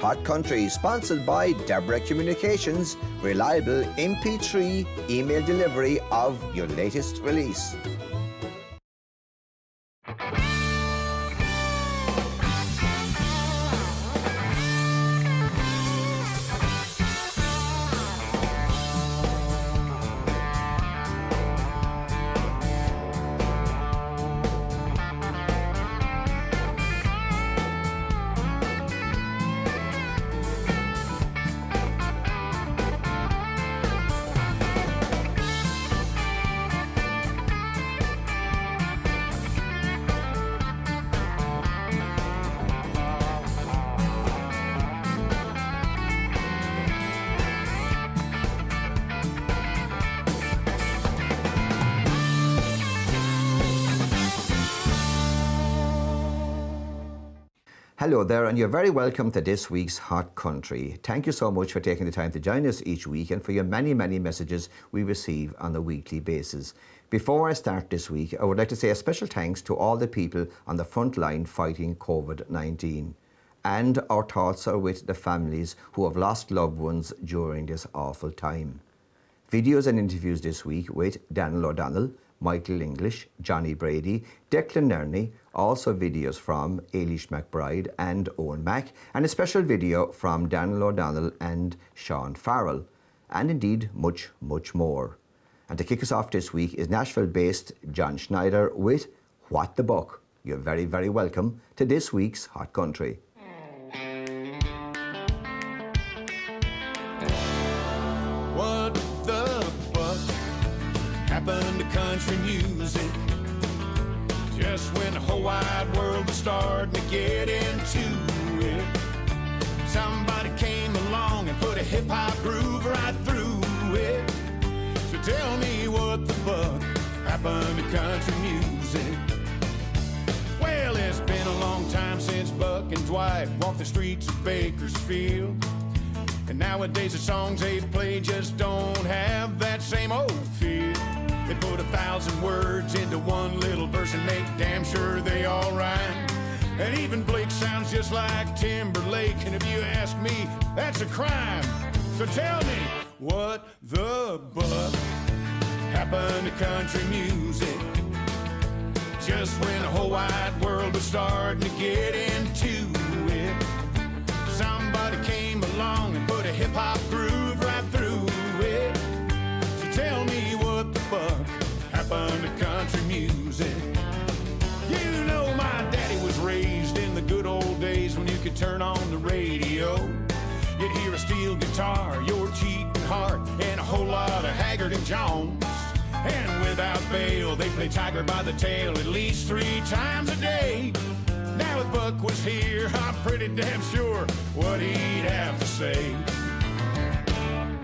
Hot Country, sponsored by Deborah Communications, reliable MP3 email delivery of your latest release. Hello there, and you're very welcome to this week's Hot Country. Thank you so much for taking the time to join us each week and for your many, many messages we receive on a weekly basis. Before I start this week, I would like to say a special thanks to all the people on the front line fighting COVID-19. And our thoughts are with the families who have lost loved ones during this awful time. Videos and interviews this week with Daniel O'Donnell, Michael English, Johnny Brady, Declan Nerney, also videos from Ailish McBride and Owen Mack, and a special video from Daniel O'Donnell and Sean Farrell, and indeed much, much more. And to kick us off this week is Nashville-based John Schneider with What the Buck. You're very, very welcome to this week's Hot Country. What the buck happened to country music? Just when the whole wide world was starting to get into it, somebody came along and put a hip-hop groove right through it. So tell me what the buck happened to country music? Well, it's been a long time since Buck and Dwight walked the streets of Bakersfield, and nowadays the songs they play just don't have that same old feel. They put 1,000 words into one little verse and make damn sure they all rhyme. And even Blake sounds just like Timberlake, and if you ask me, that's a crime. So tell me, what the buck happened to country music? Just when the whole wide world was starting to get into it, somebody came along and put a hip-hop groove right through it. So tell me what the buck happened to country music? You know my daddy was raised in the good old days when you could turn on the radio. You'd hear a steel guitar, your cheating heart, and a whole lot of Haggard and Jones. And without fail, they play Tiger by the Tail at least 3 times a day. Now if Buck was here, I'm pretty damn sure what he'd have to say.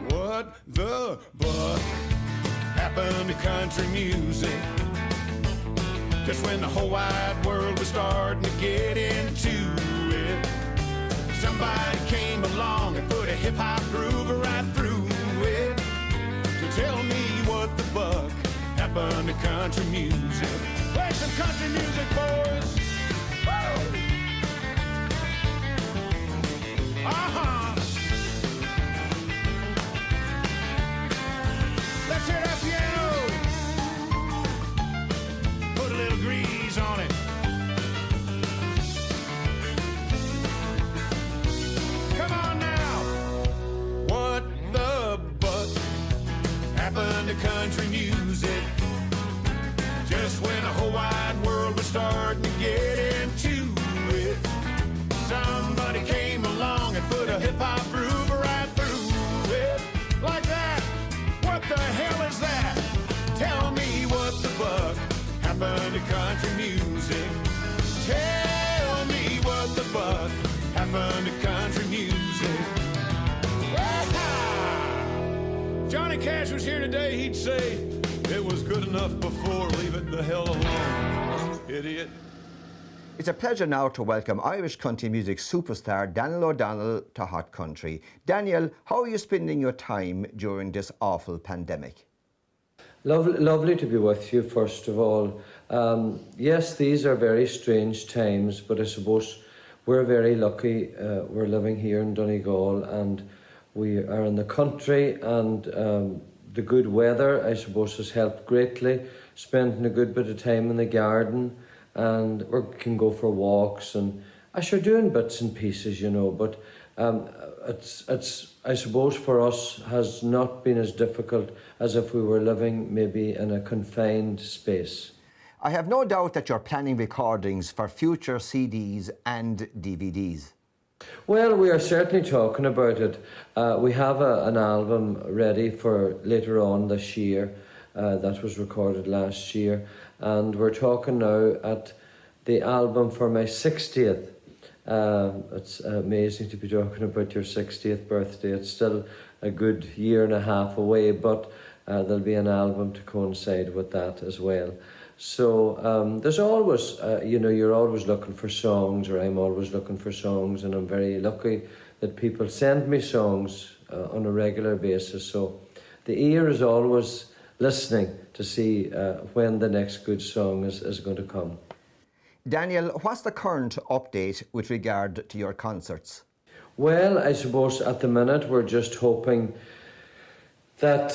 What the buck happened to country music? Just when the whole wide world was starting to get into it, somebody came along and put a hip-hop groove right through it. So tell me what the buck happened to country music? Play some country music, boys. Woo! Uh-huh. Let's hear that piano. Put a little grease on it. Come on now. What the buck happened to country music? Just when the whole wide world was starting to get into it, somebody came along and put a hip-hop groove right through it. Like that. What the hell is that? Tell me what the buck happened to country music? Tell me what the buck happened to country music? If Johnny Cash was here today, he'd say, it was good enough before, leave it the hell alone, idiot. It's a pleasure now to welcome Irish country music superstar Daniel O'Donnell to Hot Country. Daniel, how are you spending your time during this awful pandemic? Lovely to be with you, first of all. Yes, these are very strange times, but I suppose we're very lucky. We're living here in Donegal, and we are in the country, and the good weather, I suppose, has helped greatly. Spending a good bit of time in the garden, and we can go for walks, and I sure doing bits and pieces, you know. But it's I suppose for us has not been as difficult as if we were living maybe in a confined space. I have no doubt that you're planning recordings for future CDs and DVDs. Well, we are certainly talking about it. We have an album ready for later on this year that was recorded last year, and we're talking now at the album for my 60th. It's amazing to be talking about your 60th birthday. It's still a good year and a half away, but there'll be an album to coincide with that as well. So there's always, you're always looking for songs, or I'm always looking for songs, and I'm very lucky that people send me songs on a regular basis. So the ear is always listening to see when the next good song is going to come. Daniel, what's the current update with regard to your concerts? Well, I suppose at the minute we're just hoping that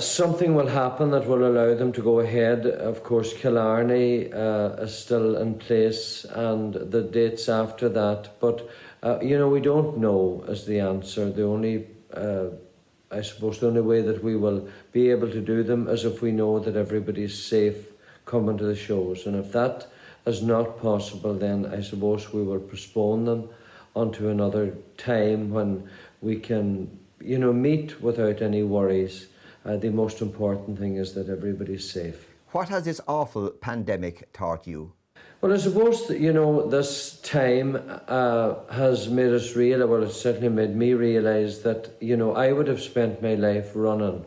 something will happen that will allow them to go ahead. Of course, Killarney is still in place, and the dates after that. But, we don't know is the answer. The only, I suppose, the only way that we will be able to do them is if we know that everybody's safe coming to the shows. And if that is not possible, then I suppose we will postpone them onto another time when we can meet without any worries. The most important thing is that everybody's safe. What has this awful pandemic taught you? Well, I suppose that, this time has made us it certainly made me realise that, I would have spent my life running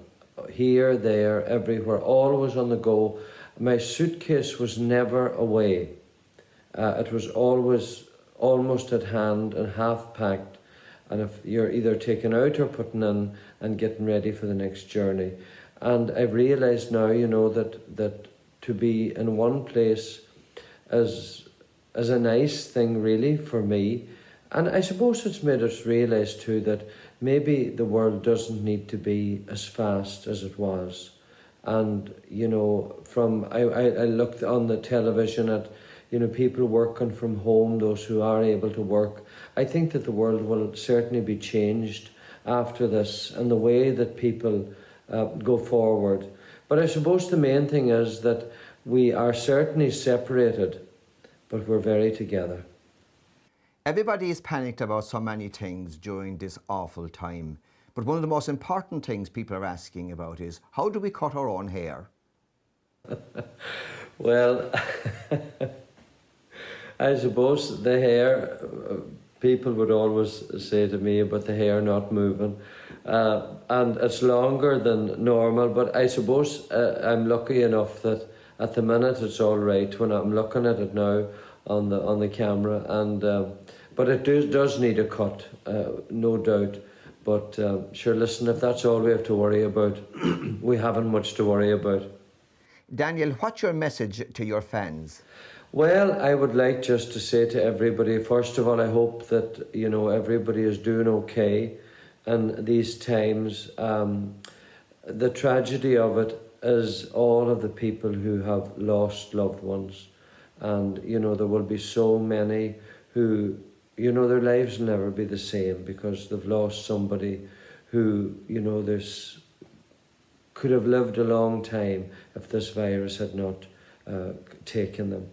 here, there, everywhere, always on the go. My suitcase was never away. It was always almost at hand and half packed. And if you're either taking out or putting in and getting ready for the next journey. And I've realised now, that to be in one place is a nice thing really for me. And I suppose it's made us realise too that maybe the world doesn't need to be as fast as it was. And, I looked on the television at, people working from home, those who are able to work. I think that the world will certainly be changed after this and the way that people go forward. But I suppose the main thing is that we are certainly separated, but we're very together. Everybody is panicked about so many things during this awful time. But one of the most important things people are asking about is, how do we cut our own hair? Well, I suppose the hair, people would always say to me about the hair not moving. And it's longer than normal, but I suppose I'm lucky enough that at the minute it's all right when I'm looking at it now on the camera. And but it does need a cut, no doubt. But sure, listen, if that's all we have to worry about, we haven't much to worry about. Daniel, what's your message to your fans? Well, I would like just to say to everybody, first of all, I hope that, everybody is doing okay in these times. The tragedy of it is all of the people who have lost loved ones. And, there will be so many who, their lives will never be the same because they've lost somebody who, could have lived a long time if this virus had not taken them.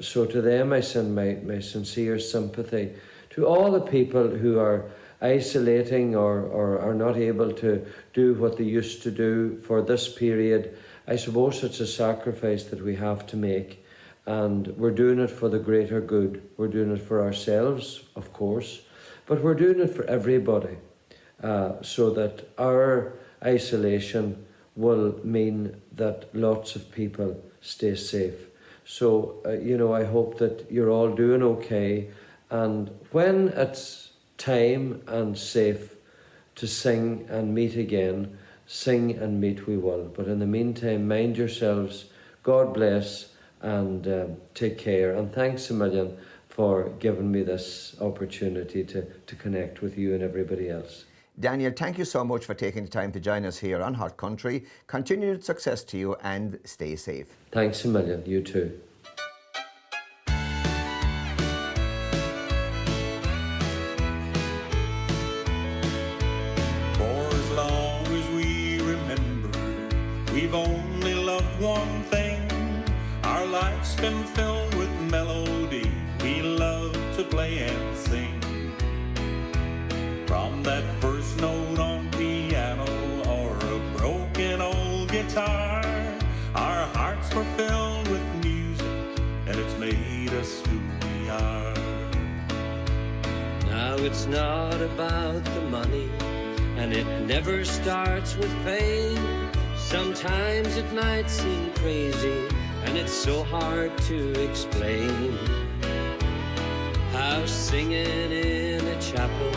So to them I send my sincere sympathy. To all the people who are isolating or are not able to do what they used to do for this period, I suppose it's a sacrifice that we have to make. And we're doing it for the greater good. We're doing it for ourselves, of course, but we're doing it for everybody so that our isolation will mean that lots of people stay safe. So, I hope that you're all doing okay. And when it's time and safe to sing and meet again, sing and meet we will. But in the meantime, mind yourselves, God bless, and take care. And thanks a million for giving me this opportunity to connect with you and everybody else. Daniel, thank you so much for taking the time to join us here on Hot Country. Continued success to you and stay safe. Thanks a million. You too. We've only loved one thing. Our life's been filled with melody. We love to play and sing. From that first note on piano or a broken old guitar, our hearts were filled with music, and it's made us who we are. Now it's not about the money, and it never starts with fame. Sometimes it might seem crazy, and it's so hard to explain how singing in a chapel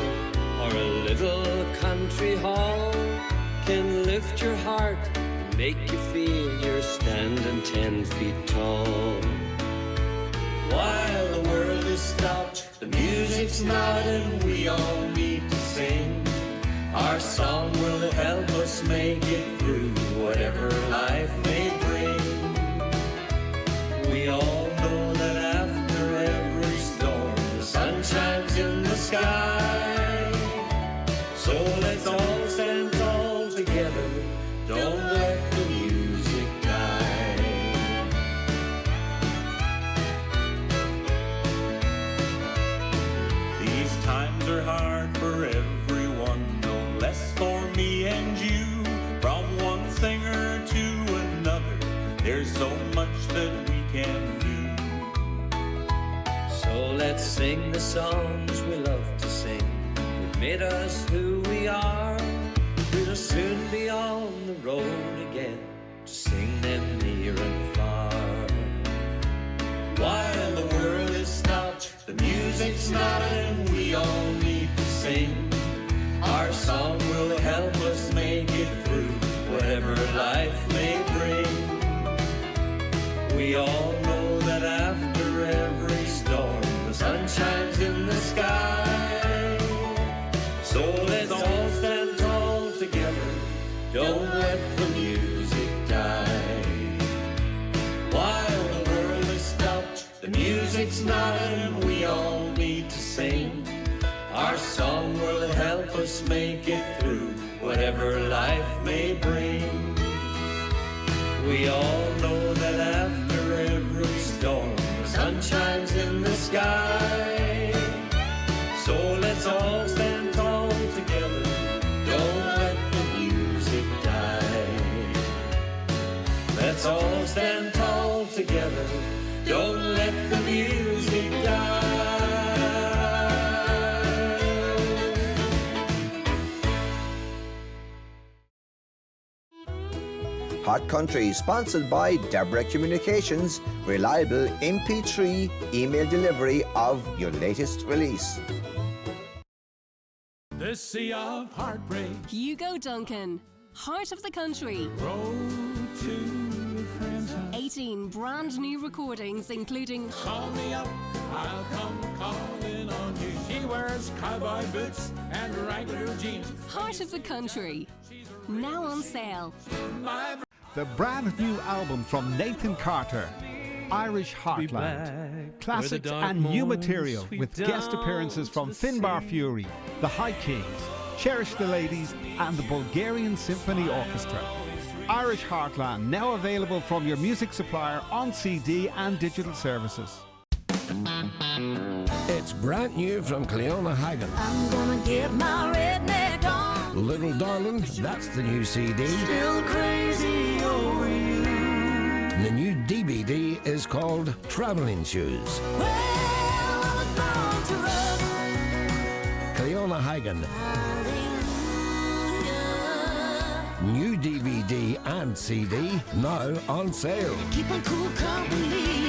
or a little country hall can lift your heart and make you feel you're standing 10 feet tall. While the world is stopped, the music's not, and we all need to sing. Our song will help us make it through whatever life may bring. We all know that after every storm, the sun shines in the sky. So let's all stand tall together. Don't let the music die. These times are hard for everyone, no less for me and you. From one singer to another, there's so much that we can do. So let's sing the songs we love to sing. They've made us who we are. We'll soon be on the road again to sing them near and far. While the world is stopped, the music's not, and we all need to sing. Our song will help us make it through whatever life may bring. We all know that after every storm, the sun shines in the sky. So let's all stand tall together. Don't let the music die. While the world is stopped, the music's not, and we all need to sing. Our song will help us make it through whatever life may bring. We all know that after every storm, the sun shines in the sky. So let's all stand tall together. Don't let the music die. Let's all stand tall together. Don't let the music die. Hot Country, sponsored by Deborah Communications, reliable MP3 email delivery of your latest release. This sea of heartbreak, Hugo Duncan, Heart of the Country. road to a friend's house. 18 brand new recordings, including Call me up, I'll come calling on you. She wears cowboy boots and regular jeans. Heart of the Country. Now on sale. The brand new album from Nathan Carter, Irish Heartland. Classics and new material with guest appearances from Finbar Fury, the High Kings, Cherish the Ladies and the Bulgarian Symphony Orchestra. Irish Heartland, now available from your music supplier on CD and digital services. It's brand new from Cleona Hagan. I'm gonna get my redneck on. Little Darling, that's the new CD. Still crazy over you. The new DVD is called Travelling Shoes. Well, I was born to run. Cleona Hagan. New DVD and CD now on sale. Keeping cool company.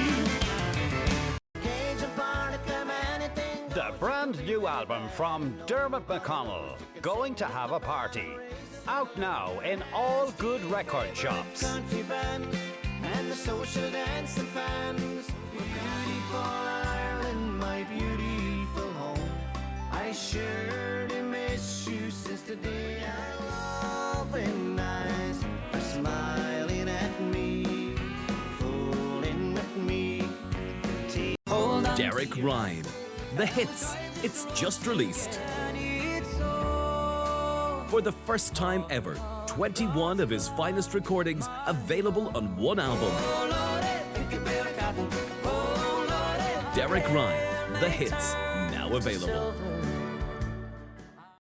The brand new album from Dermot McConnell, Going to Have a Party. Out now in all good record shops. Country band and the social dance fans. We're beauty for Ireland, my my beautiful home. I surely miss you since the day our loving eyes are smiling at me, fooling with me. Hold on. Derek Ryan, The Hits. It's just released. For the first time ever, 21 of his finest recordings available on one album. Derek Ryan, The Hits, now available.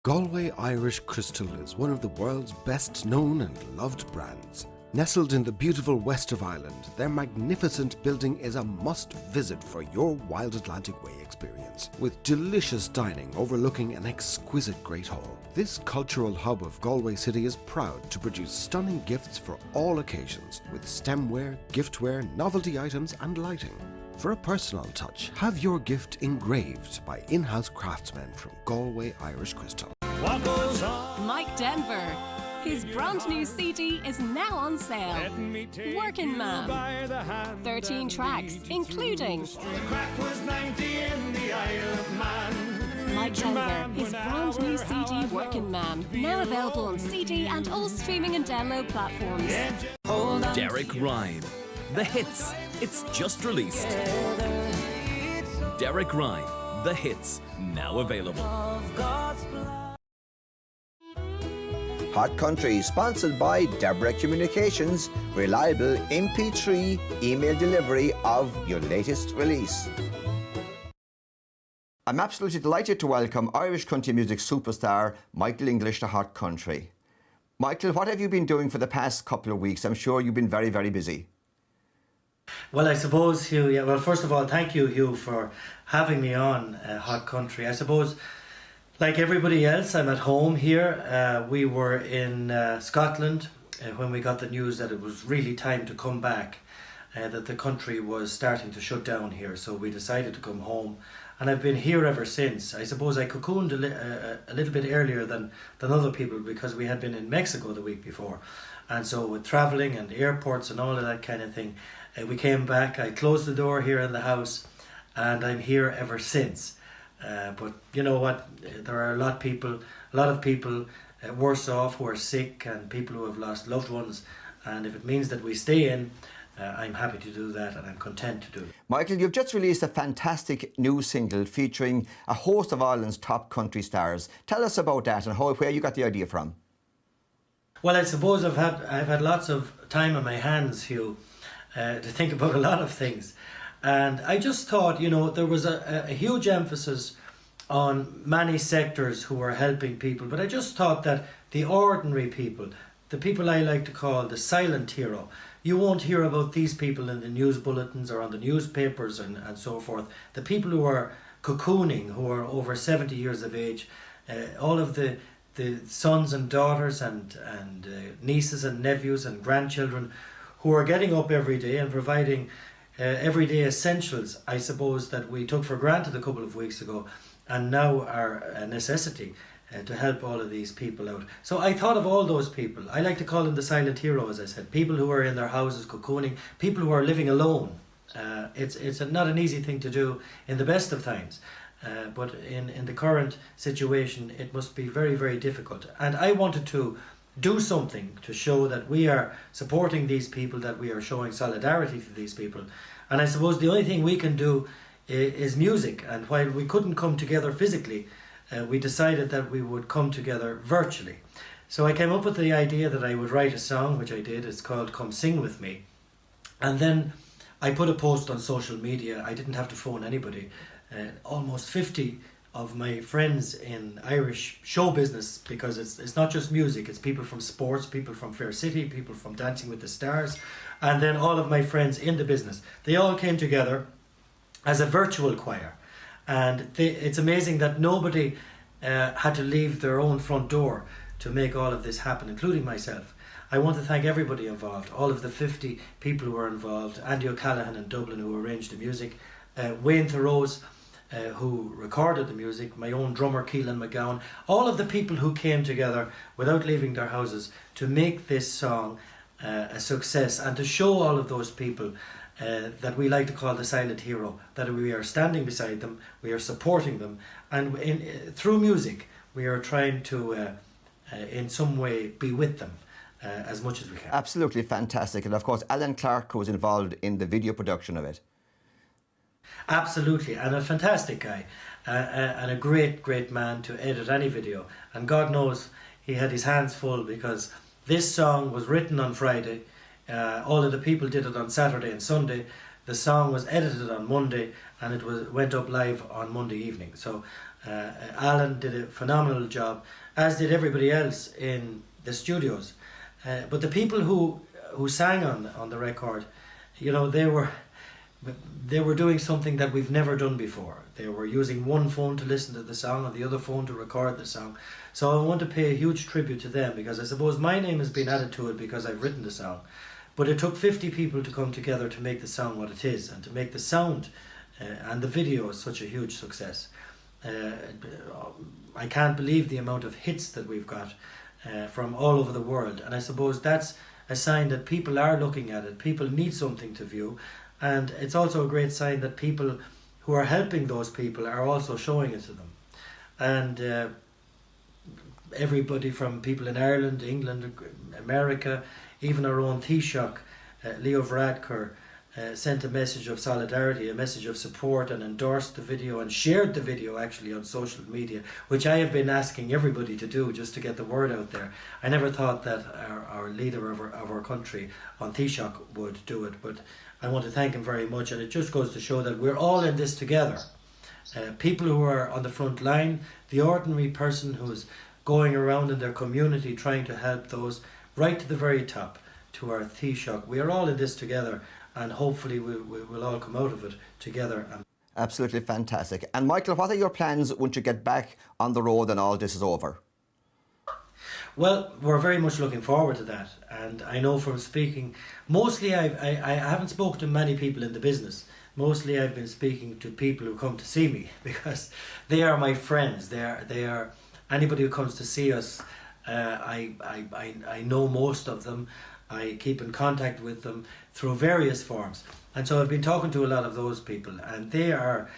Galway Irish Crystal is one of the world's best known and loved brands. Nestled in the beautiful west of Ireland, their magnificent building is a must-visit for your Wild Atlantic Way experience. With delicious dining overlooking an exquisite Great Hall, this cultural hub of Galway City is proud to produce stunning gifts for all occasions, with stemware, giftware, novelty items and lighting. For a personal touch, have your gift engraved by in-house craftsmen from Galway Irish Crystal. Mike Denver. His brand new CD is now on sale. Working Man. 13 tracks, including Mike Denver, his brand new CD Working Man, now available on CD and all streaming and download platforms. Derek Ryan, The Hits. It's just released. Derek Ryan, The Hits, now available. Hot Country, sponsored by Deborah Communications, reliable MP3 email delivery of your latest release. I'm absolutely delighted to welcome Irish country music superstar Michael English to Hot Country. Michael, what have you been doing for the past couple of weeks? I'm sure you've been very, very busy. Well, I suppose, Hugh, yeah, well, first of all, thank you, Hugh, for having me on Hot Country. I suppose, like everybody else, I'm at home here. We were in Scotland when we got the news that it was really time to come back, that the country was starting to shut down here. So we decided to come home, and I've been here ever since. I suppose I cocooned a little bit earlier than other people because we had been in Mexico the week before. And so with travelling and airports and all of that kind of thing, we came back. I closed the door here in the house, and I'm here ever since. But you know what? There are a lot of people worse off who are sick and people who have lost loved ones. And if it means that we stay in, I'm happy to do that, and I'm content to do it. Michael, you've just released a fantastic new single featuring a host of Ireland's top country stars. Tell us about that and where you got the idea from. Well, I suppose I've had lots of time on my hands, Hugh, to think about a lot of things. And I just thought, you know, there was a huge emphasis on many sectors who were helping people. But I just thought that the ordinary people, the people I like to call the silent hero, you won't hear about these people in the news bulletins or on the newspapers and so forth. The people who are cocooning, who are over 70 years of age, all of the sons and daughters and nieces and nephews and grandchildren who are getting up every day and providing everyday essentials, I suppose, that we took for granted a couple of weeks ago and now are a necessity to help all of these people out. So I thought of all those people. I like to call them the silent hero, as I said. People who are in their houses cocooning, people who are living alone. It's not an easy thing to do in the best of times. But in the current situation, it must be very, very difficult. And I wanted to do something to show that we are supporting these people, that we are showing solidarity to these people. And I suppose the only thing we can do is music. And while we couldn't come together physically, we decided that we would come together virtually. So I came up with the idea that I would write a song, which I did. It's called Come Sing With Me. And then I put a post on social media. I didn't have to phone anybody. Almost 50 of my friends in Irish show business, because it's not just music, it's people from sports, people from Fair City, people from Dancing with the Stars, and then all of my friends in the business. They all came together as a virtual choir, and it's amazing that nobody had to leave their own front door to make all of this happen, including myself. I want to thank everybody involved, all of the 50 people who were involved, Andy O'Callaghan in Dublin who arranged the music, Wayne Thoreau's who recorded the music, my own drummer Keelan McGowan, all of the people who came together without leaving their houses to make this song a success, and to show all of those people that we like to call the silent hero, that we are standing beside them, we are supporting them, and through music we are trying to in some way be with them as much as we can. Absolutely fantastic. And of course Alan Clark was involved in the video production of it. Absolutely, and a fantastic guy, and a great man to edit any video. And God knows he had his hands full, because this song was written on Friday, all of the people did it on Saturday and Sunday, the song was edited on Monday, and it went up live on Monday evening. So Alan did a phenomenal job, as did everybody else in the studios. But the people who sang on the record, you know, they were doing something that we've never done before. They were using one phone to listen to the song and the other phone to record the song. So I want to pay a huge tribute to them, because I suppose my name has been added to it because I've written the song. But it took 50 people to come together to make the song what it is, and to make the sound and the video such a huge success. I can't believe the amount of hits that we've got from all over the world. And I suppose that's a sign that people are looking at it. People need something to view. And it's also a great sign that people who are helping those people are also showing it to them. And everybody from people in Ireland, England, America, even our own Taoiseach, Leo Varadkar, sent a message of solidarity, a message of support, and endorsed the video and shared the video actually on social media, which I have been asking everybody to do just to get the word out there. I never thought that our leader of our country, on Taoiseach, would do it, but I want to thank him very much, and it just goes to show that we're all in this together. People who are on the front line, the ordinary person who's going around in their community trying to help those, right to the very top, to our Taoiseach. We are all in this together, and hopefully we'll all come out of it together. Absolutely fantastic. And Michael, what are your plans once you get back on the road and all this is over? Well, we're very much looking forward to that, and I know from speaking, mostly I haven't spoken to many people in the business. Mostly I've been speaking to people who come to see me, because they are my friends. They are anybody who comes to see us. I know most of them. I keep in contact with them through various forms, and so I've been talking to a lot of those people, and they are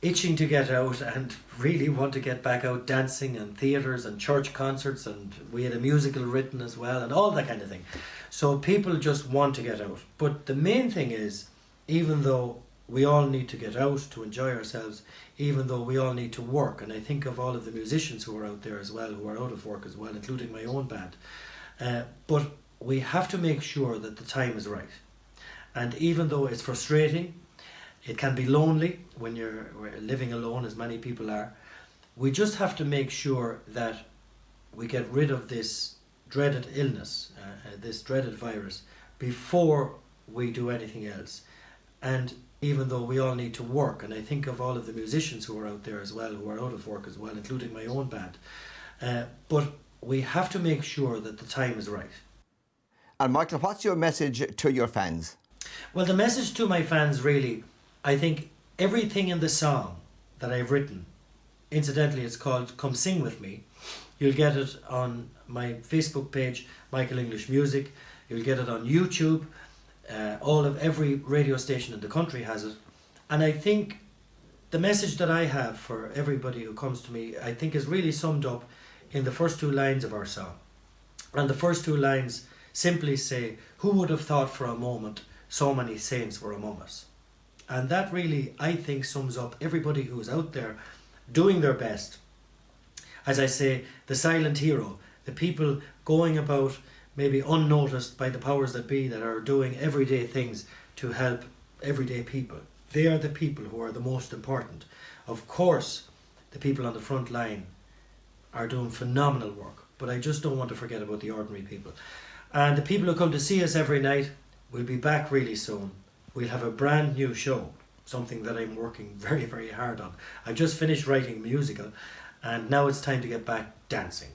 itching to get out and really want to get back out dancing and theatres and church concerts, and we had a musical written as well and all that kind of thing. So people just want to get out. But the main thing is, even though we all need to get out to enjoy ourselves, even though we all need to work, and I think of all of the musicians who are out there as well, who are out of work as well, including my own band, but we have to make sure that the time is right. And even though it's frustrating, it can be lonely when you're living alone, as many people are, we just have to make sure that we get rid of this dreaded illness, this dreaded virus, before we do anything else. And even though we all need to work, and I think of all of the musicians who are out there as well, who are out of work as well, including my own band, but we have to make sure that the time is right. And Michael, what's your message to your fans? Well, the message to my fans, really, I think everything in the song that I've written, incidentally it's called Come Sing With Me, you'll get it on my Facebook page, Michael English Music, you'll get it on YouTube, every radio station in the country has it. And I think the message that I have for everybody who comes to me, I think is really summed up in the first two lines of our song. And the first two lines simply say, who would have thought for a moment so many saints were among us? And that really, I think, sums up everybody who's out there doing their best. As I say, the silent hero, the people going about maybe unnoticed by the powers that be, that are doing everyday things to help everyday people. They are the people who are the most important. Of course, the people on the front line are doing phenomenal work, but I just don't want to forget about the ordinary people. And the people who come to see us every night, we'll be back really soon. We'll have a brand new show, something that I'm working very, very hard on. I've just finished writing a musical, and now it's time to get back dancing.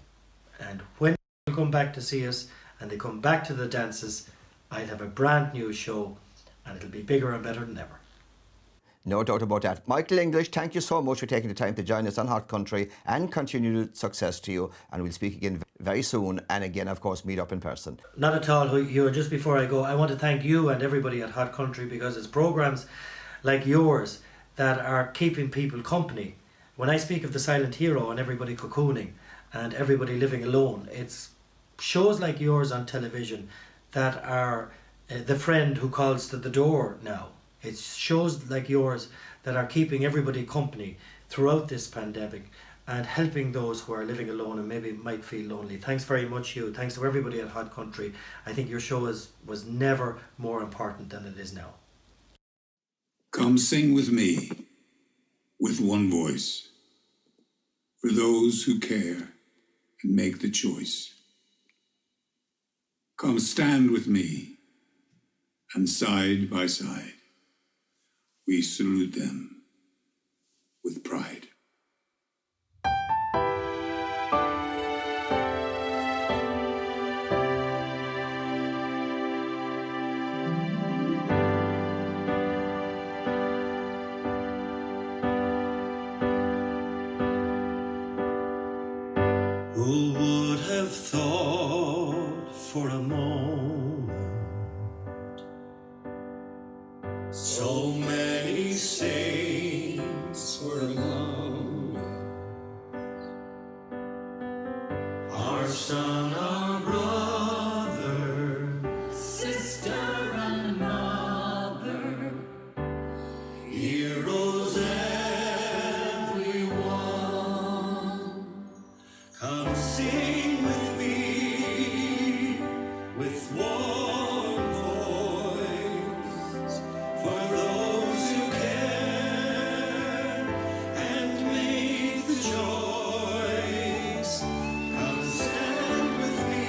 And when people come back to see us, and they come back to the dances, I'll have a brand new show, and it'll be bigger and better than ever. No doubt about that. Michael English, thank you so much for taking the time to join us on Hot Country, and continued success to you. And we'll speak again very soon, and again, of course, meet up in person. Not at all, Hugh. Just before I go, I want to thank you and everybody at Hot Country, because it's programs like yours that are keeping people company. When I speak of the silent hero and everybody cocooning and everybody living alone, it's shows like yours on television that are the friend who calls to the door now. It's shows like yours that are keeping everybody company throughout this pandemic and helping those who are living alone and maybe might feel lonely. Thanks very much, Hugh. Thanks to everybody at Hot Country. I think your show was never more important than it is now. Come sing with me, with one voice, for those who care and make the choice. Come stand with me, and side by side, we salute them with pride. Who would have thought for a moment so many saints were among us? Our son, our brother, sister and mother, heroes everyone. Come sing with me, with one voice, for those who care and make the choice. Come stand with me,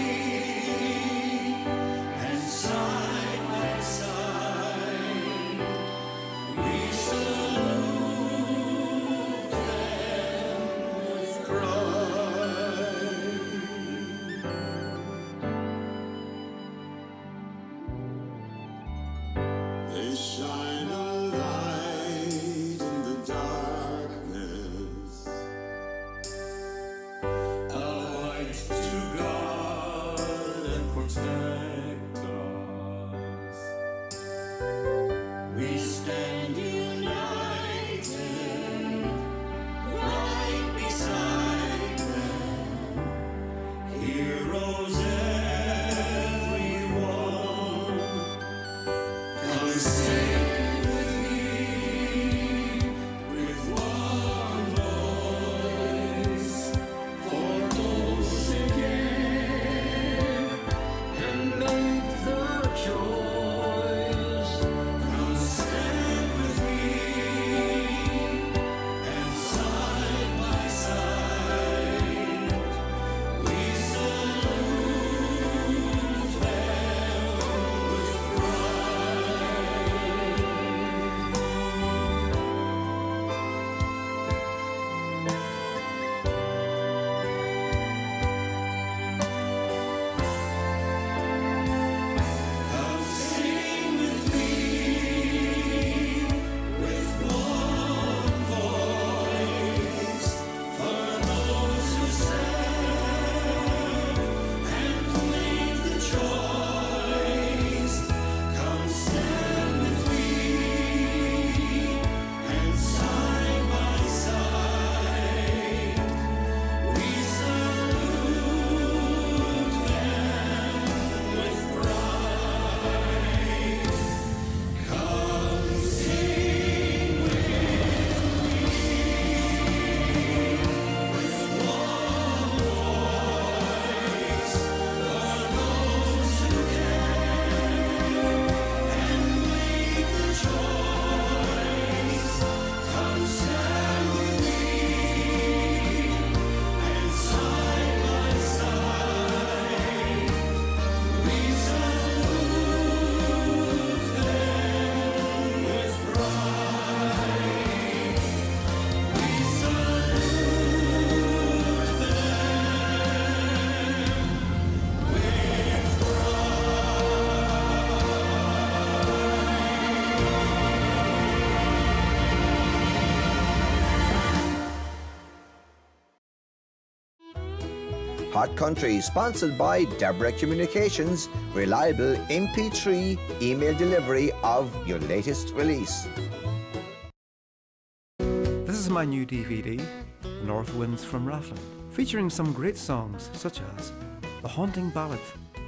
Hot Country, sponsored by Deborah Communications, reliable MP3 email delivery of your latest release. This is my new DVD, The North Winds from Rathland, featuring some great songs such as The Haunting Ballad,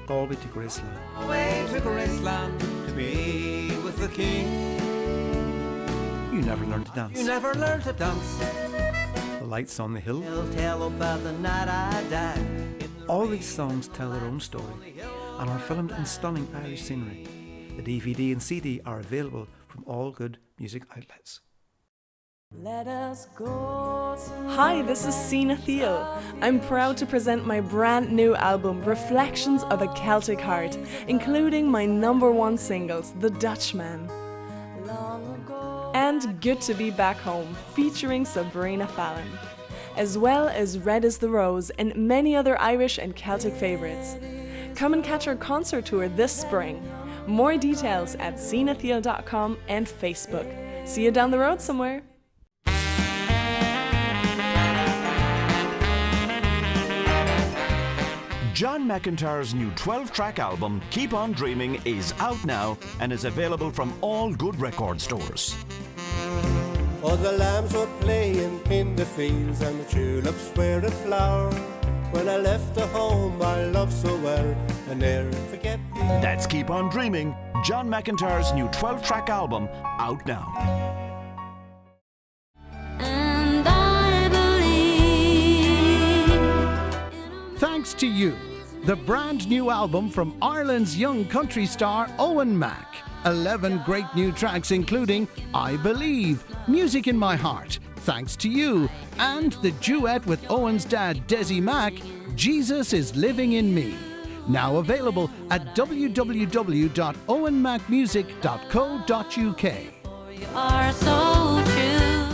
Galway to Graceland. Away to Graceland to be with the king. You Never Learned to Dance. You never learned to dance. The Lights on the Hill. They'll tell about the night I died. All these songs tell their own story and are filmed in stunning Irish scenery. The DVD and CD are available from all good music outlets. Let us go. Hi, this is Sina Thiel. I'm proud to present my brand new album, Reflections of a Celtic Heart, including my #1 singles, The Dutchman, and Good to Be Back Home, featuring Sabrina Fallon, as well as Red is the Rose and many other Irish and Celtic favourites. Come and catch our concert tour this spring. More details at sinathiel.com and Facebook. See you down the road somewhere. John McIntyre's new 12-track album, Keep On Dreaming, is out now and is available from all good record stores. Oh, the lambs were playing in the fields and the tulips were a flower. When I left the home I loved so well, I never forget. That's Keep On Dreaming, John McIntyre's new 12-track album, out now. Thanks to You, the brand new album from Ireland's young country star Owen Mac. 11 great new tracks including I Believe, Music in My Heart, Thanks to You, and the duet with Owen's dad Desi Mac, Jesus is Living in Me. Now available at www.owenmacmusic.co.uk. You are so true.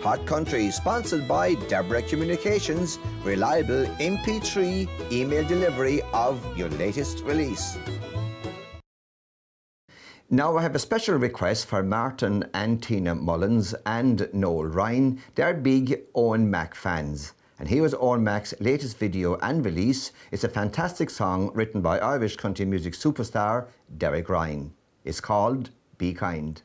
Hot Country, sponsored by Deborah Communications, reliable MP3 email delivery of your latest release. Now I have a special request for Martin and Tina Mullins and Noel Ryan. They're big Owen Mac fans. And here is Owen Mac's latest video and release. It's a fantastic song written by Irish country music superstar Derek Ryan. It's called Be Kind.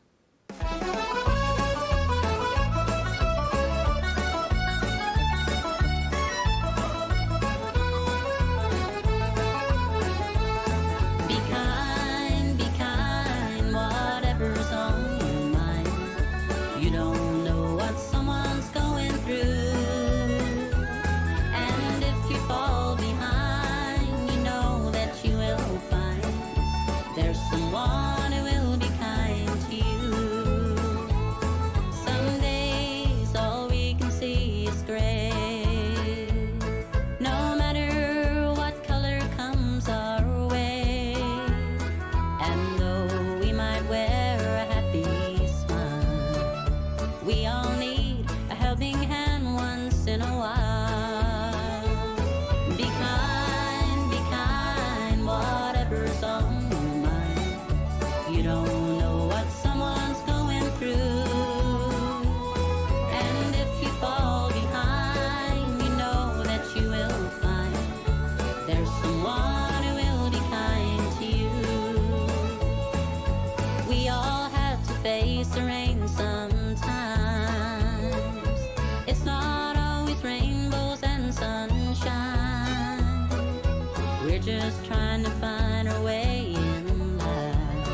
Just trying to find our way in life.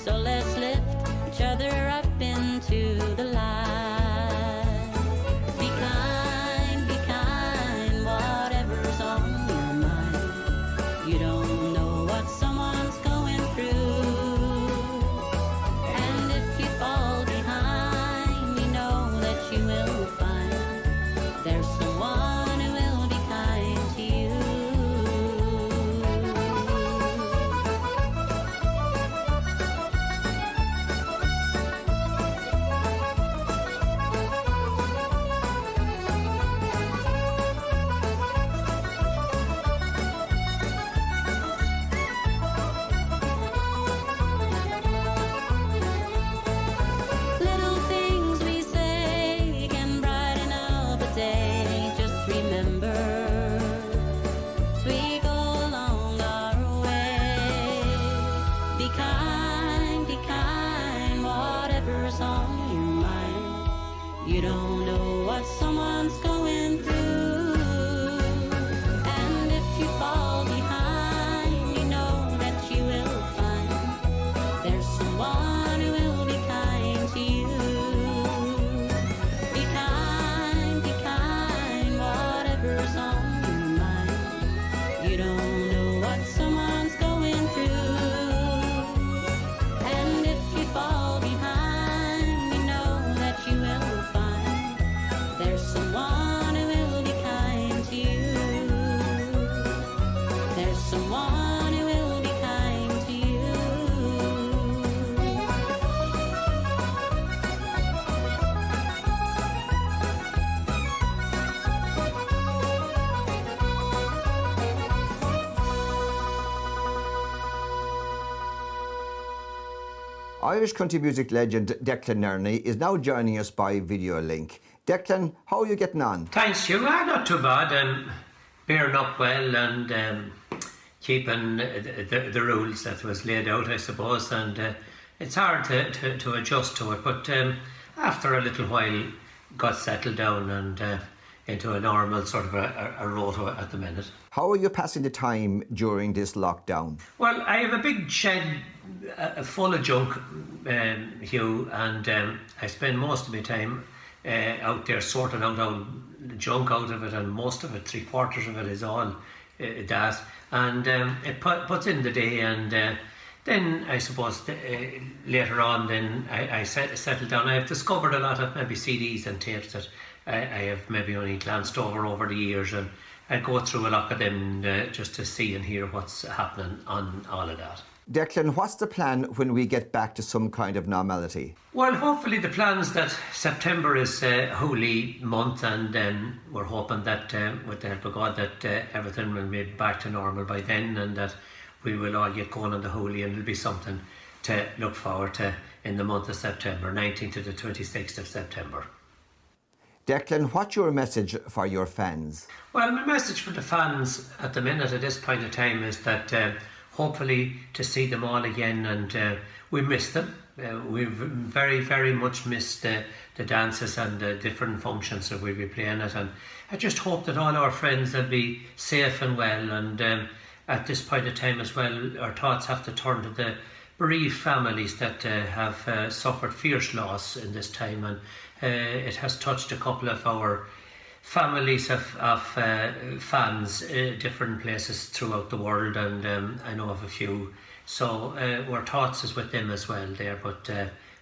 So let's lift each other up into the light. Be kind, whatever's on your mind. You don't know what someone's going through. And if you fall behind, you know that you will find there's someone who will be kind to you. Irish country music legend Declan Nerney is now joining us by video link. Declan, how are you getting on? Thanks, Hugh. Not too bad. Bearing up well and keeping the rules that was laid out, I suppose. And it's hard to adjust to it, but after a little while, got settled down and into a normal sort of a rota at the minute. How are you passing the time during this lockdown? Well, I have a big shed full of junk, Hugh, and I spend most of my time out there sorting out all the junk out of it, and most of it, 3/4 of it, is all that. And it puts in the day, and then I suppose later on, then I settled down. I've discovered a lot of maybe CDs and tapes that I have maybe only glanced over the years, and I go through a lot of them just to see and hear what's happening on all of that. Declan, what's the plan when we get back to some kind of normality? Well, hopefully the plan's that September is holy month, and we're hoping that with the help of God that everything will be back to normal by then, and that we will all get going on the holy, and it'll be something to look forward to in the month of September, 19th to the 26th of September. Declan, what's your message for your fans? Well, my message for the fans at the minute, at this point of time, is that hopefully to see them all again, and we miss them. We've very, very much missed the dances and the different functions that we'll be playing at, and I just hope that all our friends will be safe and well, and at this point of time as well, our thoughts have to turn to the bereaved families that have suffered fierce loss in this time, and it has touched a couple of our families of fans different places throughout the world, and I know of a few, so our thoughts is with them as well there, but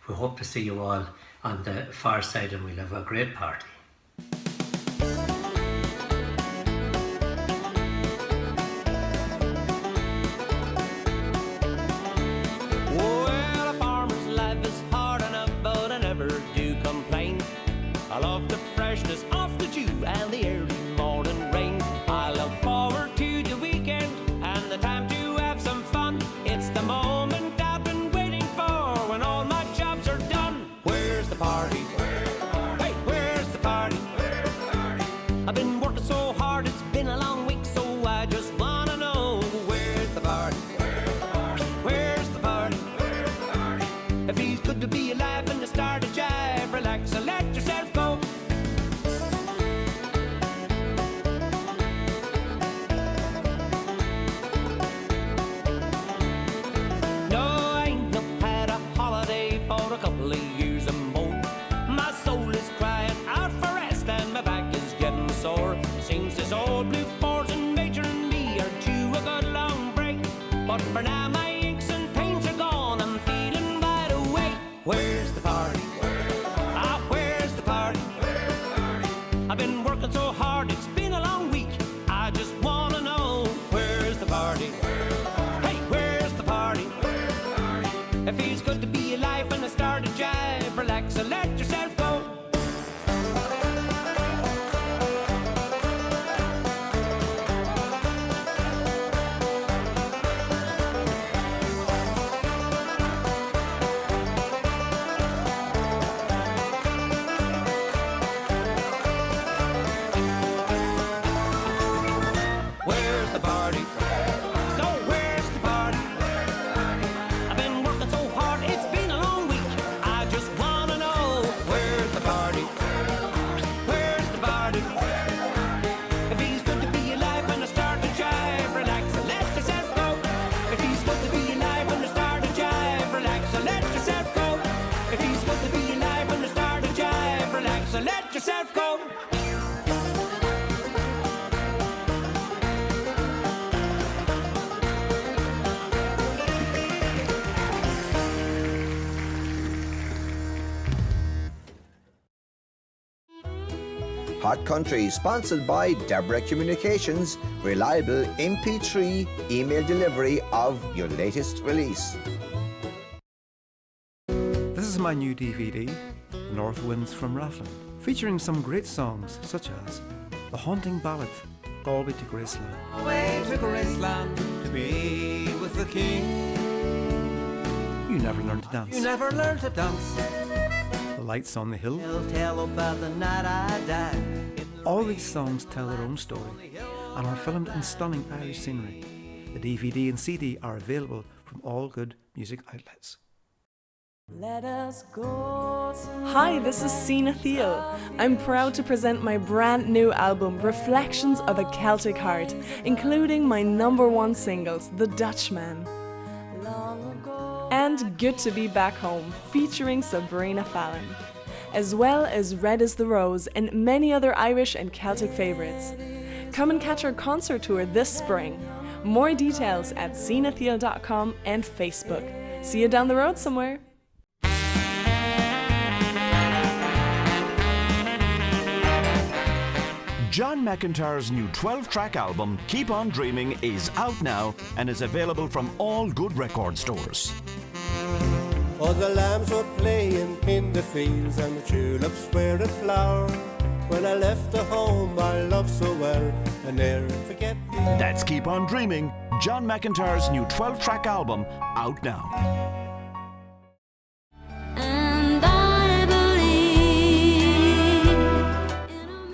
we hope to see you all on the far side, and we'll have a great party. Well, a farmer's life is hard enough, but I never do complain. I love the freshness of the dew and the early morning rain. I look forward to the weekend and the time to have some fun. It's the moment I've been waiting for when all my jobs are done. Where's the party? Hey, where's the party? I've been working so hard, it's been a long week, so I just wanna know where's the party? Where's the party? It feels good to be alive and to start a jive. Relax and let yourself go. No, I ain't not had a holiday for a couple of years and more. My soul is crying out for rest and my back is getting sore. Seems this old blue force and Major and me are due a good long break. But for now my aches and pains are gone, I'm feeling wide awake. Where's the party? Ah, where's the party? I've been working so hard, it's been a long week. I just wanna know where's the party? Hey, where's the party? It feels good to be alive when I start to jive. Relax and let yourself go. Where's the party? So where's the party? I've been working so hard, it's been a long week. I just wanna know where's the party? Where's the party? It feels good to be alive when I start to jive. Relax and let yourself go. It feels good to be alive when I start to jive. Relax and let yourself go. It feels good to be alive when I start to jive. Relax and let yourself go. Hot Country, sponsored by Deborah Communications, reliable MP3 email delivery of your latest release. This is my new DVD, The North Winds from Rathland, featuring some great songs such as The Haunting Ballad, Galway to Graceland. Away to Graceland to be with the King. You never learned to dance. You never learned to dance. The Lights on the Hill. They'll tell about the night I died. All these songs tell their own story and are filmed in stunning Irish scenery. The DVD and CD are available from all good music outlets. Let us go. Hi, this is Sina Thiel. I'm proud to present my brand new album, Reflections of a Celtic Heart, including my #1 singles, The Dutchman, and Good to Be Back Home, featuring Sabrina Fallon, as well as Red is the Rose and many other Irish and Celtic favourites. Come and catch our concert tour this spring. More details at sinathiel.com and Facebook. See you down the road somewhere. John McIntyre's new 12-track album, Keep On Dreaming, is out now and is available from all good record stores. Oh, the lambs were playing in the fields and the tulips were a flower. When I left the home I loved so well, I never forget. That's Keep On Dreaming, John McIntyre's new 12-track album, out now.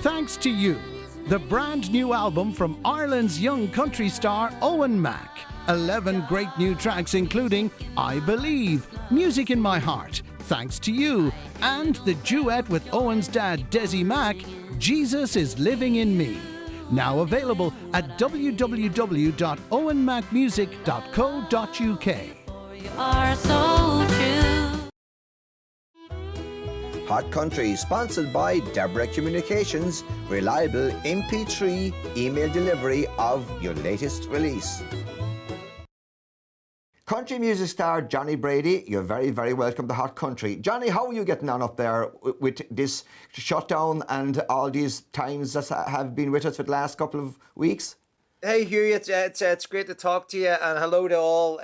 Thanks to You, the brand new album from Ireland's young country star Owen Mac. 11 great new tracks including I Believe, Music in My Heart, Thanks to You, and the duet with Owen's dad Desi Mac, Jesus is Living in Me. Now available at www.owenmacmusic.co.uk. You are so true. Hot Country, sponsored by Deborah Communications, reliable MP3 email delivery of your latest release. Country music star Johnny Brady, you're very, very welcome to Hot Country. Johnny, how are you getting on up there with this shutdown and all these times that have been with us for the last couple of weeks? Hey Hugh, it's great to talk to you, and hello to all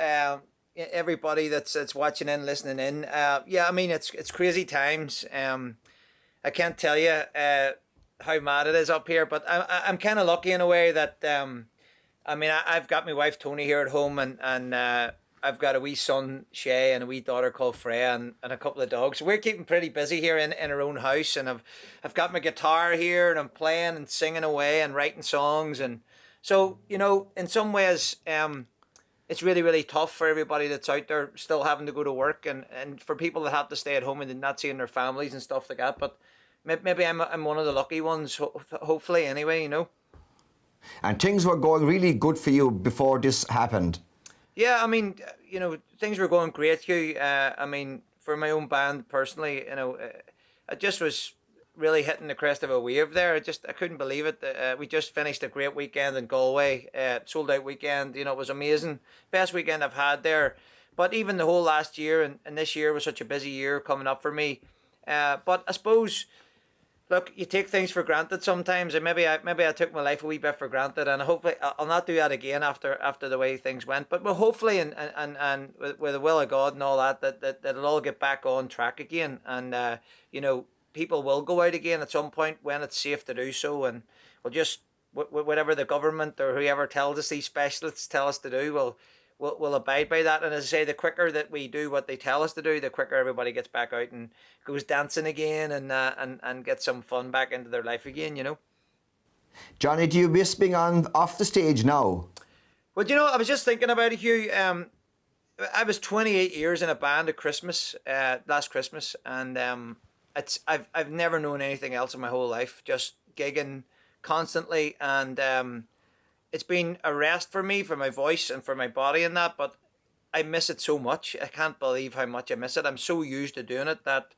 everybody that's watching and listening in. Yeah, I mean it's crazy times. I can't tell you how mad it is up here, but I'm kind of lucky in a way that I mean I've got my wife Tony here at home, and I've got a wee son Shay and a wee daughter called Freya, and a couple of dogs. So we're keeping pretty busy here in our own house, and I've got my guitar here and I'm playing and singing away and writing songs, and so you know in some ways it's really, really tough for everybody that's out there still having to go to work, and for people that have to stay at home and not seeing their families and stuff like that. But maybe I'm one of the lucky ones, hopefully anyway, you know. And things were going really good for you before this happened. Yeah, I mean, you know, things were going great, Hugh. I mean, for my own band personally, you know, I just was really hitting the crest of a wave there. I couldn't believe it. We just finished a great weekend in Galway, sold out weekend. You know, it was amazing. Best weekend I've had there. But even the whole last year and this year was such a busy year coming up for me. But I suppose, look, you take things for granted sometimes, and maybe I took my life a wee bit for granted, and hopefully I'll not do that again after the way things went. But hopefully and with the will of God and all that it'll all get back on track again, and you know, people will go out again at some point when it's safe to do so, and we'll just whatever the government or whoever tells us, these specialists tell us to do, we'll abide by that. And as I say, the quicker that we do what they tell us to do, the quicker everybody gets back out and goes dancing again, and gets some fun back into their life again, you know. Johnny, do you miss being off the stage now? Well, you know, I was just thinking about it, Hugh. I was 28 years in a band at Christmas, last Christmas, and I've never known anything else in my whole life, just gigging constantly, and it's been a rest for me, for my voice and for my body and that, but I miss it so much. I can't believe how much I miss it. I'm so used to doing it that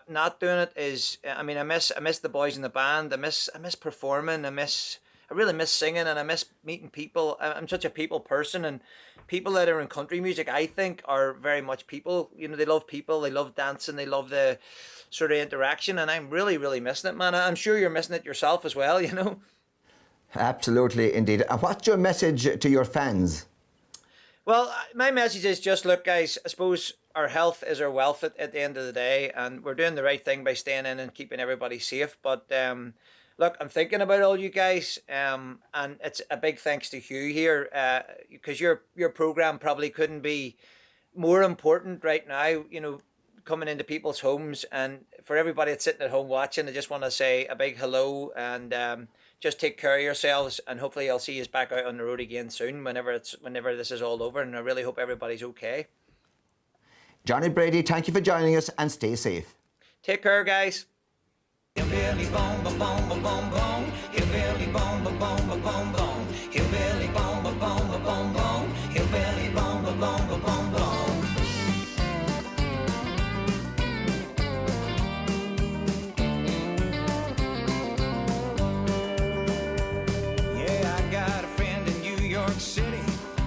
not doing it is, I mean, I miss the boys in the band. I miss performing. I really miss singing, and I miss meeting people. I'm such a people person, and people that are in country music, I think, are very much people. You know, they love people, they love dancing, they love the sort of interaction, and I'm really, really missing it, man. I'm sure you're missing it yourself as well, you know. Absolutely, indeed. And what's your message to your fans? Well, my message is just, look, guys, I suppose our health is our wealth at the end of the day, and we're doing the right thing by staying in and keeping everybody safe. But look, I'm thinking about all you guys, and it's a big thanks to Hugh here, because your program probably couldn't be more important right now, you know, coming into people's homes. And for everybody that's sitting at home watching, I just want to say a big hello, and just take care of yourselves, and hopefully I'll see you back out on the road again soon whenever this is all over, and I really hope everybody's okay. Johnny Brady, thank you for joining us, and stay safe. Take care, guys. Hillbilly boom ba boom ba boom boom. Hillbilly boom ba boom ba boom boom. Hillbilly boom ba boom ba boom boom. Hillbilly boom ba boom ba boom boom. Yeah, I got a friend in New York City.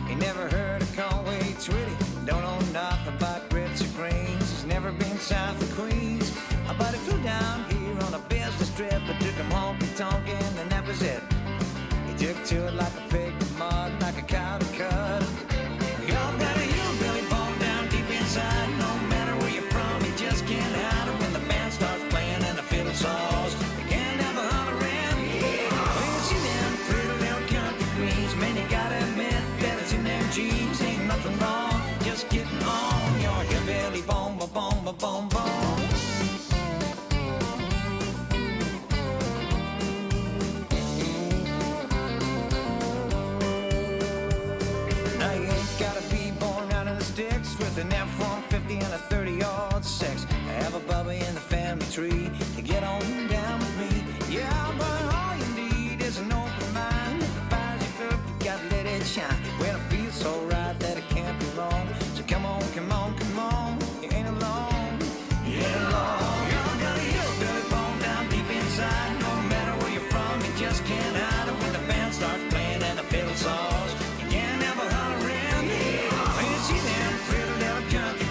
He never heard of Conway Twitty. Don't know nothing about grits or greens. He's never been south of Queens. But he flew down here on a business trip. I took him honky-tonkin', and that was it. He took to it like a pig to mud, like a cow to cut. Y'all got a hillbilly bone down deep inside. No matter where you're from, you just can't hide it. When the band starts playing and the fiddle saws, you can't have a hollering. When you see them pretty little country queens, man, you gotta admit that it's in their jeans. Ain't nothing wrong, just getting on your hillbilly bone, ba bone, ba bone, bone. With an F-150 and a 30-yard six. I have a bubba in the family tree to get on down with me. Yeah, but all you need is an open mind. If it fires you up, you gotta let it shine. Well, it feels so right that it can't be wrong. So come on, come on, come on. You ain't alone. You ain't alone. Y'all got a hillbilly bone down deep inside. No matter where you're from, you just can't hide it. When the band starts playing and the fiddle saws, you can't have a hollering. When you see them pretty little country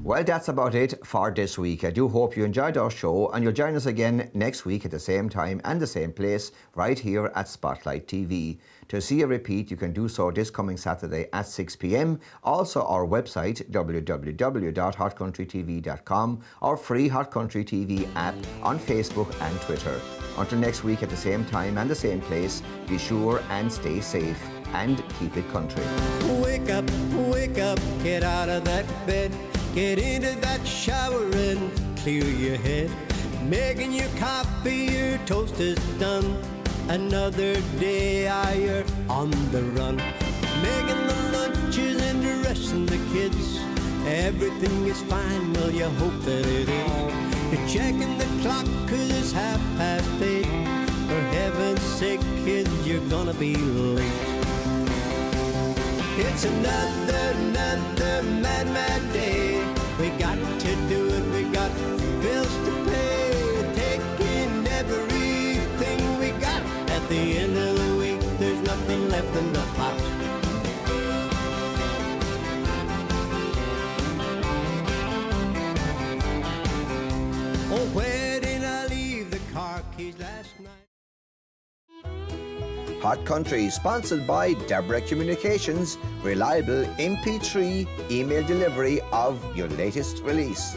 Well, that's about it for this week. I do hope you enjoyed our show, and you'll join us again next week at the same time and the same place, right here at Spotlight TV. To see a repeat, you can do so this coming Saturday at 6 p.m. Also, our website, www.hotcountrytv.com, our free Hot Country TV app on Facebook and Twitter. Until next week at the same time and the same place, be sure and stay safe and keep it country. Wake up, get out of that bed, get into that shower and clear your head. Making your coffee, your toast is done. Another day you're on the run. Making the lunches and dressing the kids. Everything is fine, well you hope that it is. You're checking the clock 'cause it's 8:30. For heaven's sake, kids, you're gonna be late. It's another mad day. We got to do it, we got bills to pay. Taking everything we got. At the end of the week, there's nothing left in the pot. Oh, where did I leave the car keys last night? Hot Country, sponsored by Deborah Communications, reliable MP3 email delivery of your latest release.